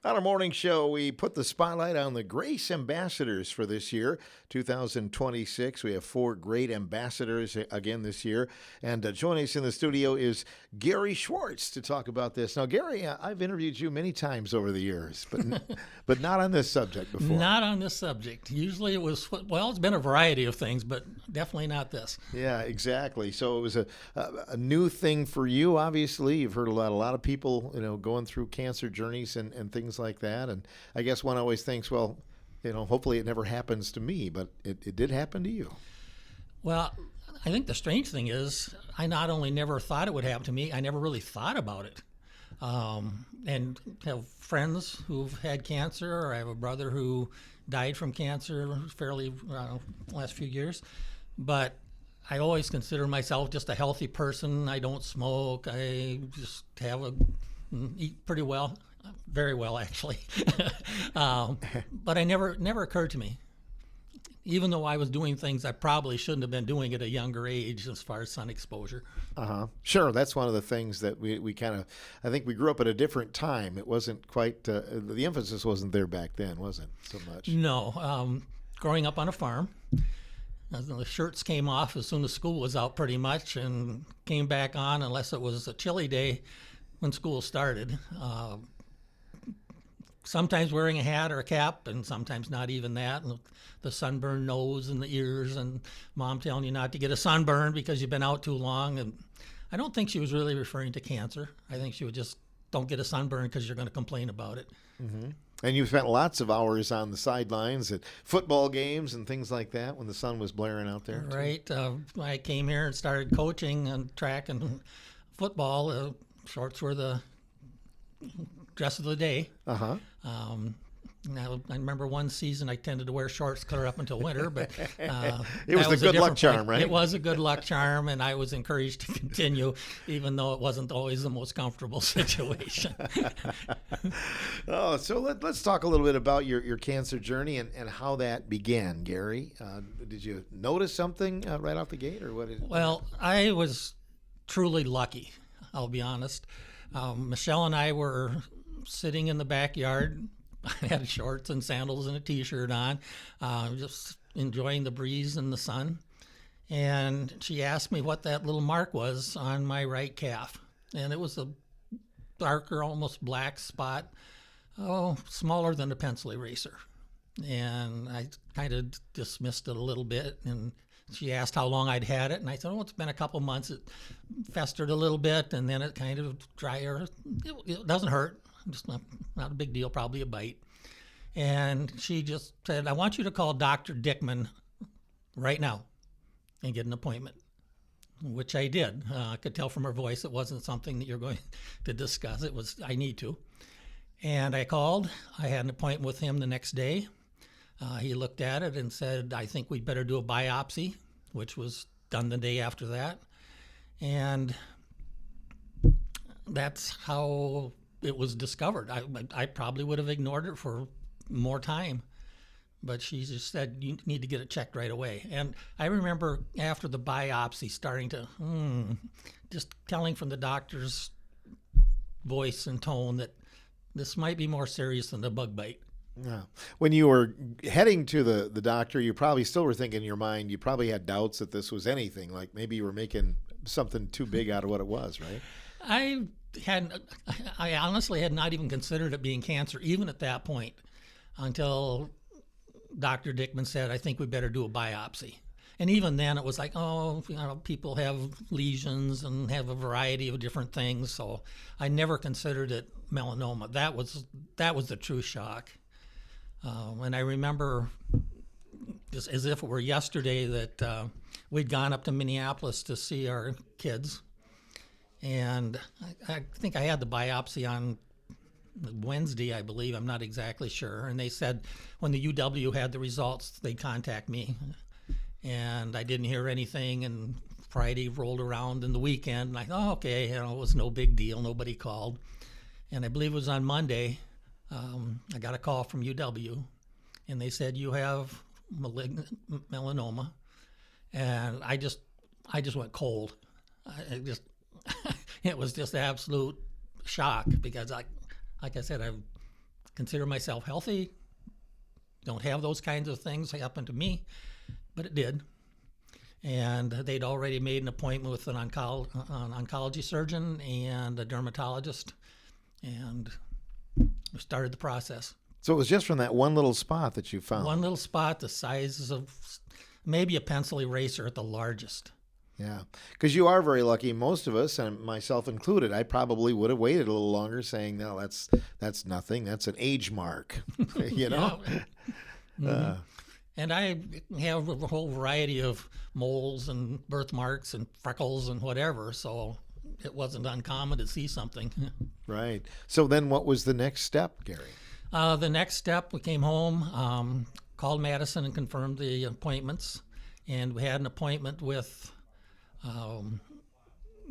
On our morning show, we put the spotlight on the Grace Ambassadors for this year, 2026. We have four great ambassadors again this year. And joining us in the studio is Gary Schwartz to talk about this. Now, Gary, I've interviewed you many times over the years, but not on this subject before. Not on this subject. Usually it was, well, it's been a variety of things, but definitely not this. Yeah, exactly. So it was a new thing for you, obviously. You've heard a lot of people, going through cancer journeys and things like that. And I guess one always thinks, well, hopefully it never happens to me, but it did happen to you. Well, I think the strange thing is I not only never thought it would happen to me, I never really thought about it. And have friends who've had cancer, or I have a brother who died from cancer fairly last few years. But I always consider myself just a healthy person. I don't smoke. I just eat pretty well. Very well, actually. But it never occurred to me, even though I was doing things I probably shouldn't have been doing at a younger age as far as sun exposure. Sure, that's one of the things that we kind of, I think we grew up at a different time. It wasn't quite, the emphasis wasn't there back then, was it, so much? No. Growing up on a farm, the shirts came off as soon as school was out pretty much, and came back on unless it was a chilly day when school started. Sometimes wearing a hat or a cap, and sometimes not even that. And the sunburned nose and the ears, and mom telling you not to get a sunburn because you've been out too long. And I don't think she was really referring to cancer. I think she would just, don't get a sunburn because you're going to complain about it. Mm-hmm. And you spent lots of hours on the sidelines at football games and things like that when the sun was blaring out there. Right. I came here and started coaching on track and football. Shorts were the dress of the day. Now, I remember one season I tended to wear shorts clear up until winter, but it was the good luck charm, right? It was a good luck charm, and I was encouraged to continue, even though it wasn't always the most comfortable situation. So let's talk a little bit about your cancer journey and how that began, Gary. Did you notice something right off the gate, or what? Well, I was truly lucky, I'll be honest. Michelle and I were sitting in the backyard. I had shorts and sandals and a T-shirt on, just enjoying the breeze and the sun. And she asked me what that little mark was on my right calf. And it was a darker, almost black spot, smaller than a pencil eraser. And I kind of dismissed it a little bit. And she asked how long I'd had it. And I said, it's been a couple months. It festered a little bit, and then it kind of dried. It doesn't hurt. Just not a big deal, probably a bite. And she just said, I want you to call Dr. Dickman right now and get an appointment, which I did. I could tell from her voice it wasn't something that you're going to discuss. It was, I need to. And I called. I had an appointment with him the next day. He looked at it and said, I think we'd better do a biopsy, which was done the day after that. And that's how it was discovered. I probably would have ignored it for more time, but she just said, you need to get it checked right away. And I remember after the biopsy starting to, just telling from the doctor's voice and tone that this might be more serious than a bug bite. Yeah. When you were heading to the doctor, you probably still were thinking in your mind, you probably had doubts that this was anything, like maybe you were making something too big out of what it was, right? I honestly had not even considered it being cancer, even at that point, until Dr. Dickman said, I think we better do a biopsy. And even then it was like, people have lesions and have a variety of different things. So I never considered it melanoma. That was the true shock. And I remember, just as if it were yesterday, that we'd gone up to Minneapolis to see our kids. And I think I had the biopsy on Wednesday, I believe. I'm not exactly sure. And they said when the UW had the results, they'd contact me. And I didn't hear anything. And Friday rolled around in the weekend. And I thought, okay, it was no big deal. Nobody called. And I believe it was on Monday, I got a call from UW. And they said, you have malignant melanoma. And I just went cold. It was just absolute shock because like I said, I've consider myself healthy. Don't have those kinds of things happen to me, but it did. And they'd already made an appointment with an oncology surgeon and a dermatologist, and we started the process. So it was just from that one little spot that you found. One little spot the size of maybe a pencil eraser at the largest. Yeah, because you are very lucky. Most of us, and myself included, I probably would have waited a little longer, saying, "No, that's nothing. That's an age mark," you know. Yeah. And I have a whole variety of moles and birthmarks and freckles and whatever, so it wasn't uncommon to see something. Right. So then, what was the next step, Gary? The next step, we came home, called Madison and confirmed the appointments, and we had an appointment with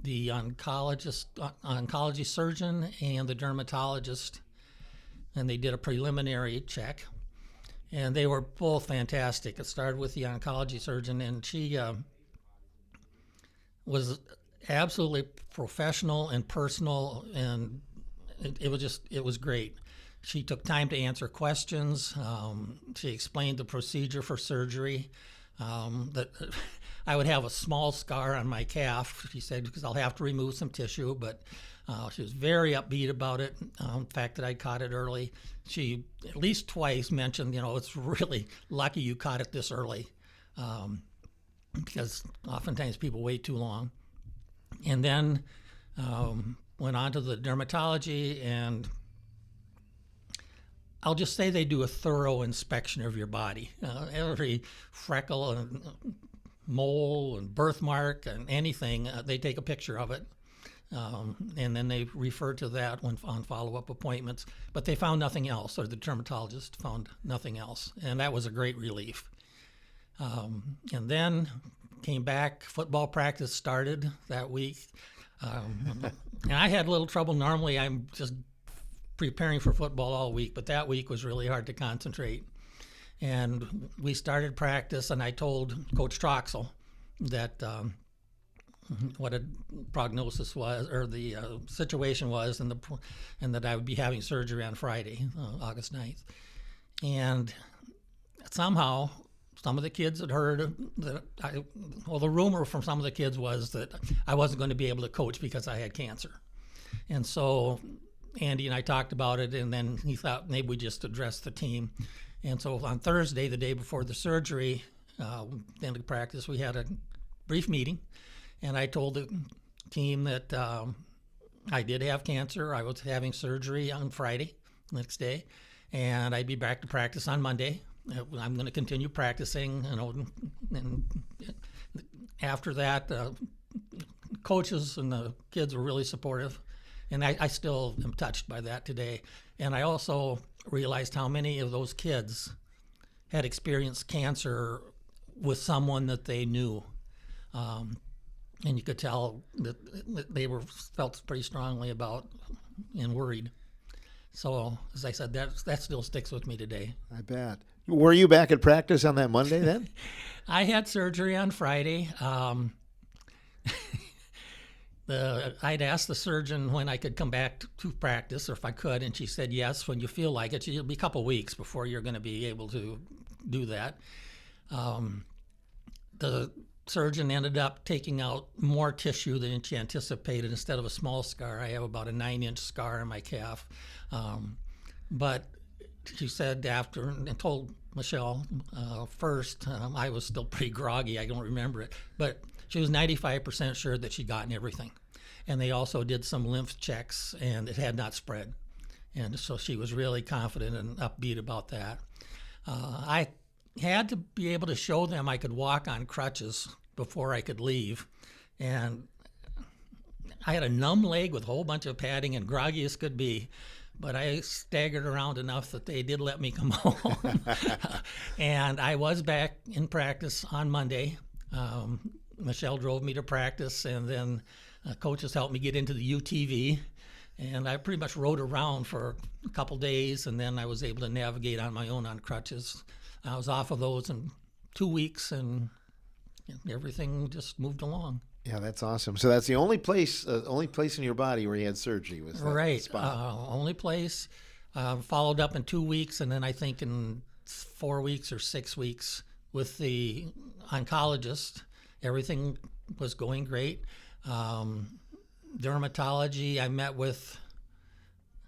the oncology surgeon and the dermatologist, and they did a preliminary check, and they were both fantastic. It started with the oncology surgeon, and she was absolutely professional and personal, and it was great. She took time to answer questions. She explained the procedure for surgery. That I would have a small scar on my calf, she said, because I'll have to remove some tissue, but she was very upbeat about it. The fact that I caught it early. She at least twice mentioned, it's really lucky you caught it this early, because oftentimes people wait too long. And then went on to the dermatology, and I'll just say they do a thorough inspection of your body. Every freckle and mole and birthmark and anything, they take a picture of it. And then they refer to that on follow-up appointments. But they found nothing else, or the dermatologist found nothing else. And that was a great relief. And then came back, football practice started that week. And I had a little trouble. Normally I'm just preparing for football all week, but that week was really hard to concentrate. And we started practice, and I told Coach Troxel that what a prognosis was, or the situation was, and that I would be having surgery on Friday, August 9th. And somehow, some of the kids had heard that the rumor from some of the kids was that I wasn't going to be able to coach because I had cancer. And so Andy and I talked about it, and then he thought maybe we just address the team. And so on Thursday, the day before the surgery, end of practice, we had a brief meeting, and I told the team that I did have cancer. I was having surgery on Friday, next day, and I'd be back to practice on Monday. I'm going to continue practicing, and after that, coaches and the kids were really supportive. And I still am touched by that today. And I also realized how many of those kids had experienced cancer with someone that they knew. And you could tell that they felt pretty strongly about and worried. So, as I said, that still sticks with me today. I bet. Were you back at practice on that Monday then? I had surgery on Friday. I'd asked the surgeon when I could come back to practice, or if I could, and she said yes, when you feel like it. It'll be a couple weeks before you're going to be able to do that. The surgeon ended up taking out more tissue than she anticipated. Instead of a small scar, I have about a 9-inch scar on my calf. But she said after, and told Michelle first, I was still pretty groggy, I don't remember it, but she was 95% sure that she'd gotten everything. And they also did some lymph checks, and it had not spread. And so she was really confident and upbeat about that. I had to be able to show them I could walk on crutches before I could leave. And I had a numb leg with a whole bunch of padding and groggy as could be. But I staggered around enough that they did let me come home. And I was back in practice on Monday. Michelle drove me to practice, and then coaches helped me get into the UTV. And I pretty much rode around for a couple days, and then I was able to navigate on my own on crutches. I was off of those in 2 weeks, and everything just moved along. Yeah, that's awesome. So that's the only place in your body where you had surgery was that right. spot. Only place. Followed up in 2 weeks, and then I think in 4 weeks or 6 weeks with the oncologist. Everything was going great. Dermatology, I met with,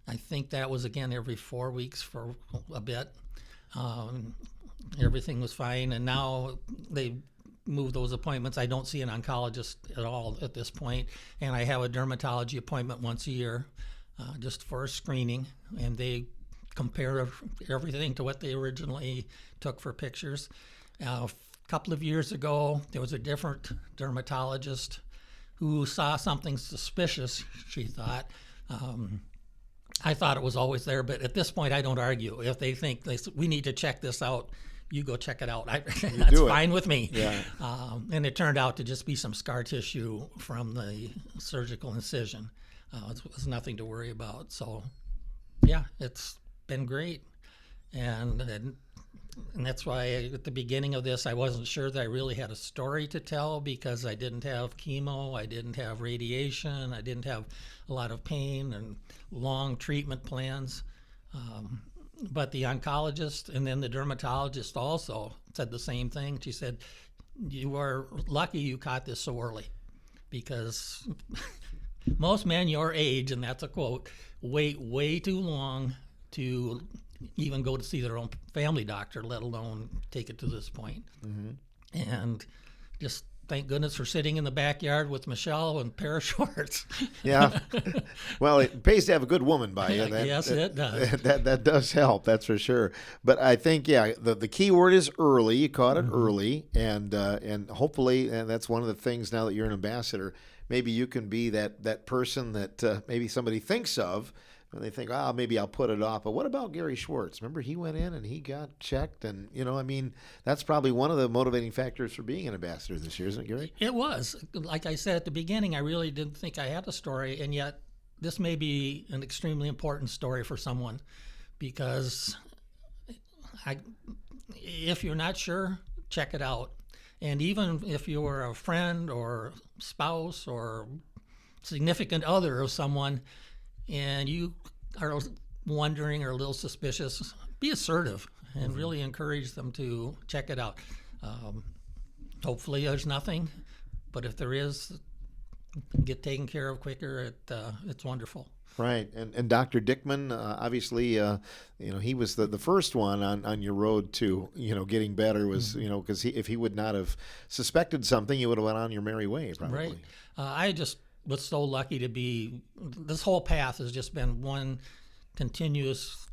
I think that was again every 4 weeks for a bit. Everything was fine, and now they moved those appointments. I don't see an oncologist at all at this point, and I have a dermatology appointment once a year, just for a screening, and they compare everything to what they originally took for pictures. A couple of years ago, there was a different dermatologist who saw something suspicious, she thought. I thought it was always there, but at this point, I don't argue. If they think we need to check this out, you go check it out. That's fine with me. Yeah. And it turned out to just be some scar tissue from the surgical incision. It was nothing to worry about. So, yeah, it's been great. And that's why at the beginning of this, I wasn't sure that I really had a story to tell because I didn't have chemo, I didn't have radiation, I didn't have a lot of pain and long treatment plans. But the oncologist and then the dermatologist also said the same thing. She said, you are lucky you caught this so early because most men your age, and that's a quote, wait way too long to even go to see their own family doctor, let alone take it to this point. Mm-hmm. And just thank goodness for sitting in the backyard with Michelle and a pair of Schwartz. Yeah. Well, it pays to have a good woman by you. Yes, it does. That does help, that's for sure. But I think, yeah, the key word is early. You caught it early, and hopefully, and that's one of the things now that you're an ambassador, maybe you can be that person that maybe somebody thinks of, and they think, maybe I'll put it off. But what about Gary Schwartz? Remember, he went in and he got checked. And, that's probably one of the motivating factors for being an ambassador this year, isn't it, Gary? It was. Like I said at the beginning, I really didn't think I had a story. And yet this may be an extremely important story for someone because if you're not sure, check it out. And even if you're a friend or spouse or significant other of someone, and you are wondering or a little suspicious, be assertive and really encourage them to check it out. Hopefully there's nothing, but if there is, get taken care of quicker. It's wonderful. Right, and Dr. Dickman, obviously, he was the first one on your road to getting better. Was because if he would not have suspected something, you would have went on your merry way, probably. Right. I just was so lucky to be. This whole path has just been one continuous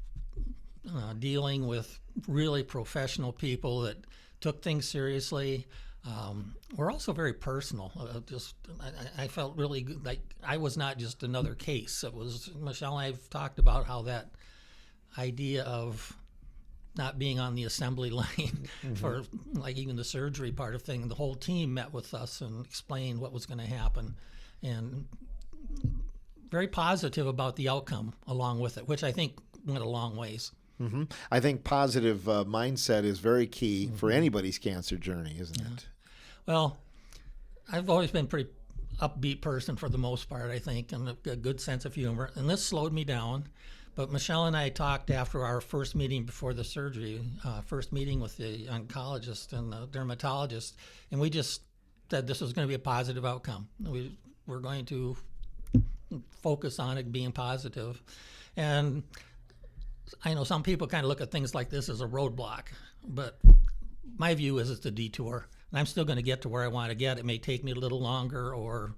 dealing with really professional people that took things seriously. We're also very personal. I felt really good, like I was not just another case. It was Michelle and I've talked about how that idea of not being on the assembly line for like even the surgery part of thing. The whole team met with us and explained what was going to happen, and very positive about the outcome along with it, which I think went a long ways. Mm-hmm. I think positive mindset is very key for anybody's cancer journey, isn't it? Well, I've always been a pretty upbeat person for the most part, I think, and a good sense of humor. And this slowed me down. But Michelle and I talked after our first meeting before the surgery, first meeting with the oncologist and the dermatologist, and we just said this was going to be a positive outcome. We're going to focus on it being positive. And I know some people kind of look at things like this as a roadblock, but my view is it's a detour. And I'm still going to get to where I want to get. It may take me a little longer or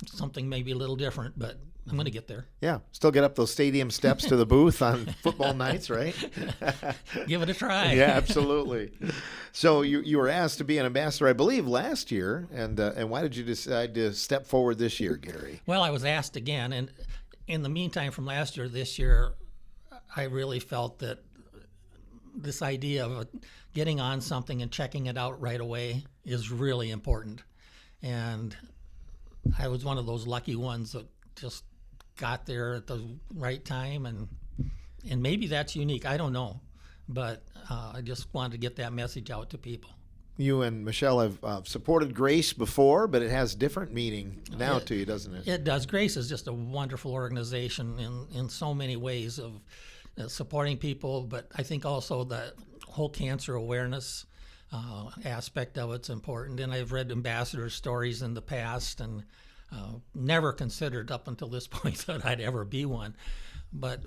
something maybe a little different, but I'm going to get there. Yeah, still get up those stadium steps to the booth on football nights, right? Give it a try. Yeah, absolutely. So you were asked to be an ambassador, I believe, last year, and why did you decide to step forward this year, Gary? Well, I was asked again, and in the meantime, from last year, this year, I really felt that this idea of getting on something and checking it out right away is really important. And I was one of those lucky ones that just got there at the right time, and maybe that's unique. I don't know, but I just wanted to get that message out to people. You and Michelle have supported Grace before, but it has different meaning now to you, doesn't it? It does. Grace is just a wonderful organization in so many ways of supporting people, but I think also the whole cancer awareness aspect of it's important. And I've read ambassador stories in the past and never considered up until this point that I'd ever be one. But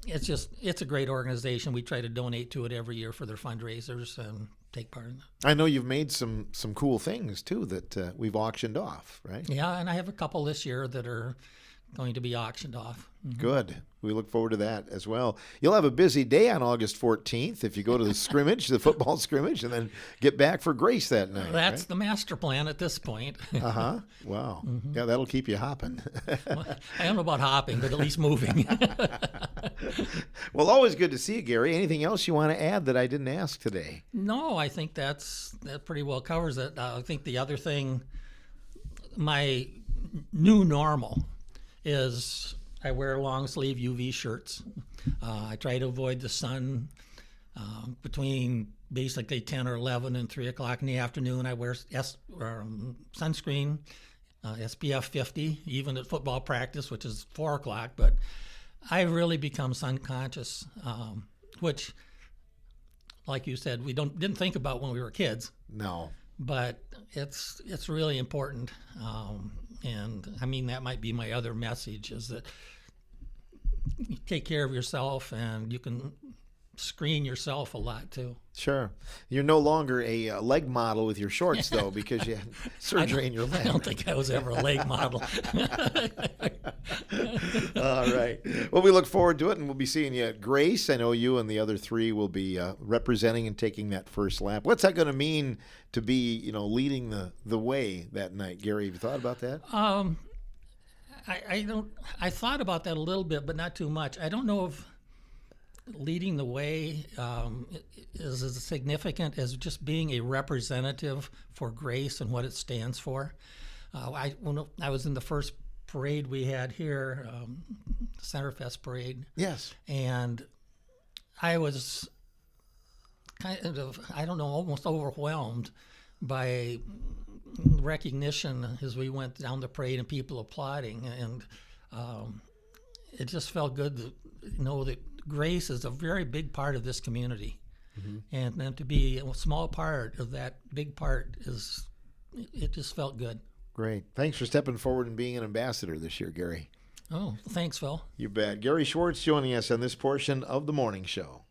it's a great organization. We try to donate to it every year for their fundraisers and take part in it. I know you've made some cool things too that we've auctioned off, right? Yeah, and I have a couple this year that are going to be auctioned off. Mm-hmm. Good. We look forward to that as well. You'll have a busy day on August 14th if you go to the scrimmage, the football scrimmage, and then get back for Grace that night. That's the master plan at this point. Uh-huh. Wow. Mm-hmm. Yeah, that'll keep you hopping. Well, I don't know about hopping, but at least moving. Well, always good to see you, Gary. Anything else you want to add that I didn't ask today? No, I think that pretty well covers it. I think the other thing, my new normal is I wear long sleeve UV shirts. I try to avoid the sun between basically 10 or 11 and 3 o'clock in the afternoon. I wear sunscreen, SPF 50, even at football practice, which is 4 o'clock. But I've really become sun conscious, which, like you said, we didn't think about when we were kids. No. But it's really important. And I mean, that might be my other message, is that you take care of yourself and you can screen yourself a lot too. Sure. You're no longer a leg model with your shorts, though, because you had surgery in your leg. I don't think I was ever a leg model. All right. Well, we look forward to it, and we'll be seeing you at Grace. I know you and the other three will be representing and taking that first lap. What's that going to mean to be, leading the way that night? Gary, have you thought about that? I thought about that a little bit, but not too much. I don't know if leading the way is as significant as just being a representative for Grace and what it stands for. When I was in the first parade we had here, Centerfest parade. Yes. And I was kind of, almost overwhelmed by recognition as we went down the parade and people applauding. And it just felt good to know that Grace is a very big part of this community. Mm-hmm. And then to be a small part of that big part it just felt good. Great. Thanks for stepping forward and being an ambassador this year, Gary. Oh, thanks, Phil. You bet. Gary Schwartz joining us on this portion of the morning show.